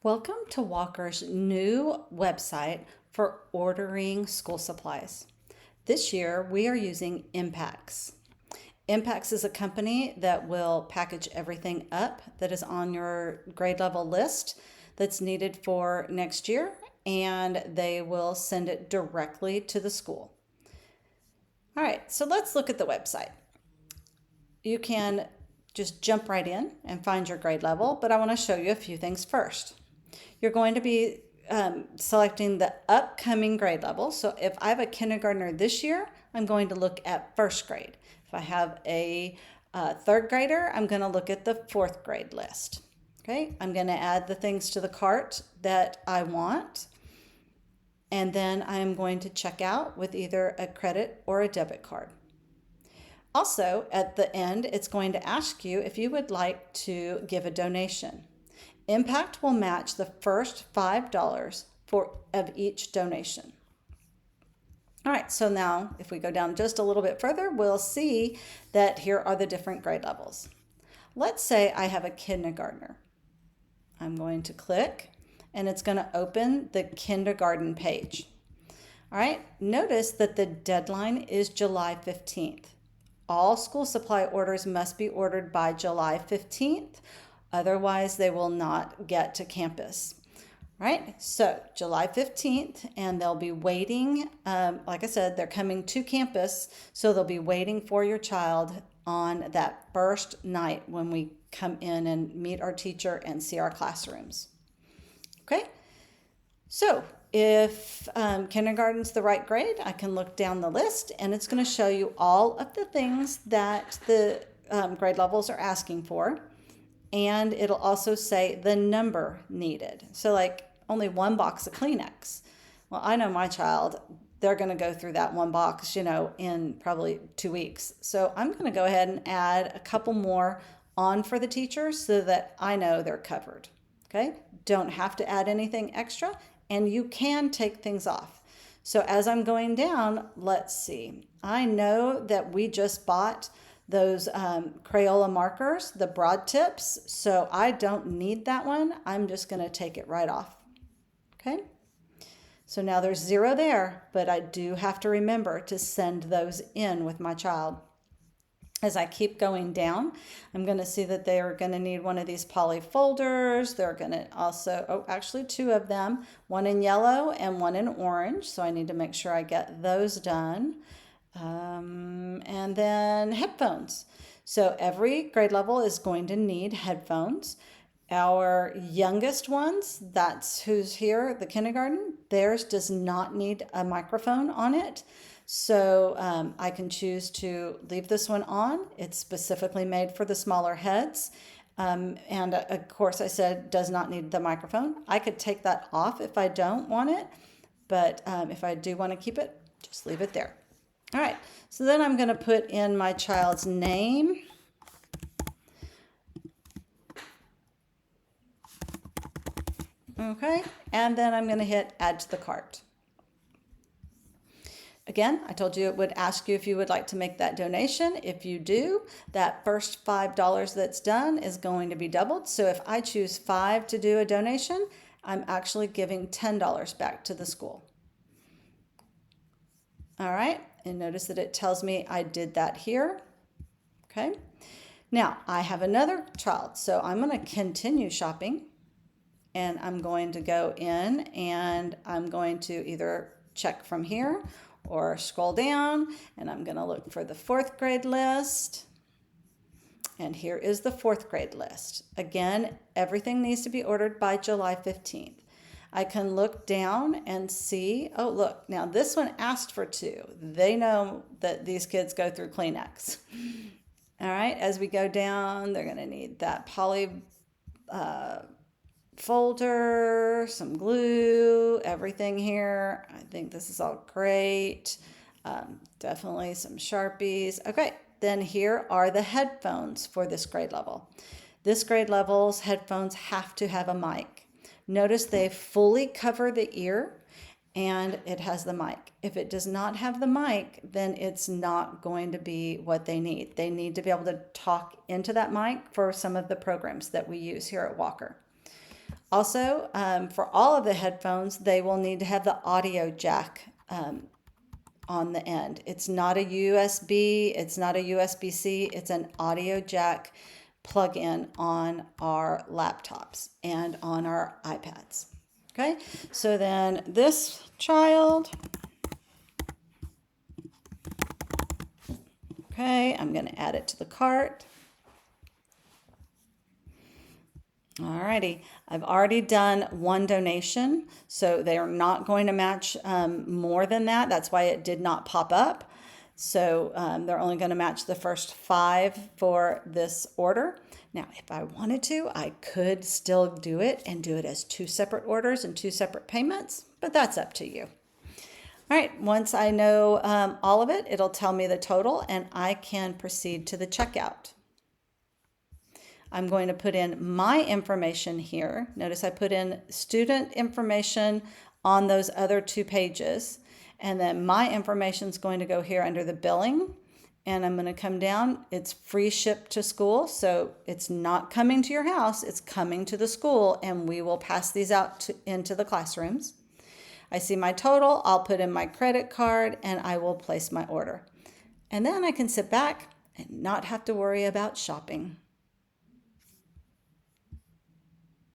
Welcome to Walker's new website for ordering school supplies. This year we are using Impacks. Impacks is a company that will package everything up that is on your grade level list that's needed for next year, and they will send it directly to the school. All right, so let's look at the website. You can just jump right in and find your grade level, but I want to show you a few things first. You're going to be selecting the upcoming grade level. So if I have a kindergartner this year, I'm going to look at first grade. If I have a third grader, I'm going to look at the fourth grade list. Okay, I'm going to add the things to the cart that I want. And then I'm going to check out with either a credit or a debit card. Also, at the end, it's going to ask you if you would like to give a donation. Impact will match the first $5 of each donation. All right, so now if we go down just a little bit further, we'll see that here are the different grade levels. Let's say I have a kindergartner. I'm going to click and it's going to open the kindergarten page. All right, notice that the deadline is July 15th. All school supply orders must be ordered by July 15th. Otherwise, they will not get to campus. Right? So July 15th, and they'll be waiting. Like I said, they're coming to campus, so they'll be waiting for your child on that first night when we come in and meet our teacher and see our classrooms. Okay? So if kindergarten's the right grade, I can look down the list, and it's going to show you all of the things that the grade levels are asking for. And it'll also say the number needed. So like only one box of Kleenex. Well, I know my child, they're going to go through that one box, in probably 2 weeks. So I'm going to go ahead and add a couple more on for the teachers so that I know they're covered. Okay? Don't have to add anything extra, and you can take things off. So as I'm going down, let's see. I know that we just bought those Crayola markers, the broad tips, so I don't need that one. I'm just going to take it right off. Okay, so now there's 0 there, but I do have to remember to send those in with my child. As I keep going down, I'm going to see that they are going to need one of these poly folders. They're going to also, actually 2 of them, one in yellow and one in orange, so I need to make sure I get those done. And then headphones. So every grade level is going to need headphones. Our youngest ones, that's who's here, the kindergarten, theirs does not need a microphone on it. So I can choose to leave this one on. It's specifically made for the smaller heads. And of course, I said does not need the microphone. I could take that off if I don't want it. But if I do want to keep it, just leave it there. All right, so then I'm going to put in my child's name. Okay, and then I'm going to hit add to the cart. Again, I told you it would ask you if you would like to make that donation. If you do, that first $5 that's done is going to be doubled. So if I choose 5 to do a donation, I'm actually giving $10 back to the school. All right, and notice that it tells me I did that here. Okay, now I have another child, so I'm going to continue shopping, and I'm going to go in and I'm going to either check from here or scroll down, and I'm going to look for the 4th grade list. And here is the 4th grade list. Again, everything needs to be ordered by July 15th. I can look down and see, oh, look, now this one asked for 2. They know that these kids go through Kleenex. All right, as we go down, they're going to need that poly folder, some glue, everything here. I think this is all great. Definitely some Sharpies. Okay, then here are the headphones for this grade level. This grade level's headphones have to have a mic. Notice they fully cover the ear and it has the mic. If it does not have the mic, then it's not going to be what they need. They need to be able to talk into that mic for some of the programs that we use here at Walker. Also, for all of the headphones, they will need to have the audio jack on the end. It's not a USB, it's not a USB-C, it's an audio jack plug-in on our laptops and on our iPads. Okay, so then this child, okay, I'm going to add it to the cart. Alrighty, I've already done one donation, so they are not going to match more than that. That's why it did not pop up. So they're only going to match the first 5 for this order. Now, if I wanted to, I could still do it and do it as 2 separate orders and 2 separate payments, but that's up to you. All right, once I know all of it, it'll tell me the total and I can proceed to the checkout. I'm going to put in my information here. Notice I put in student information on those other 2 pages. And then my information is going to go here under the billing. And I'm going to come down. It's free ship to school. So it's not coming to your house. It's coming to the school. And we will pass these out into the classrooms. I see my total. I'll put in my credit card and I will place my order. And then I can sit back and not have to worry about shopping.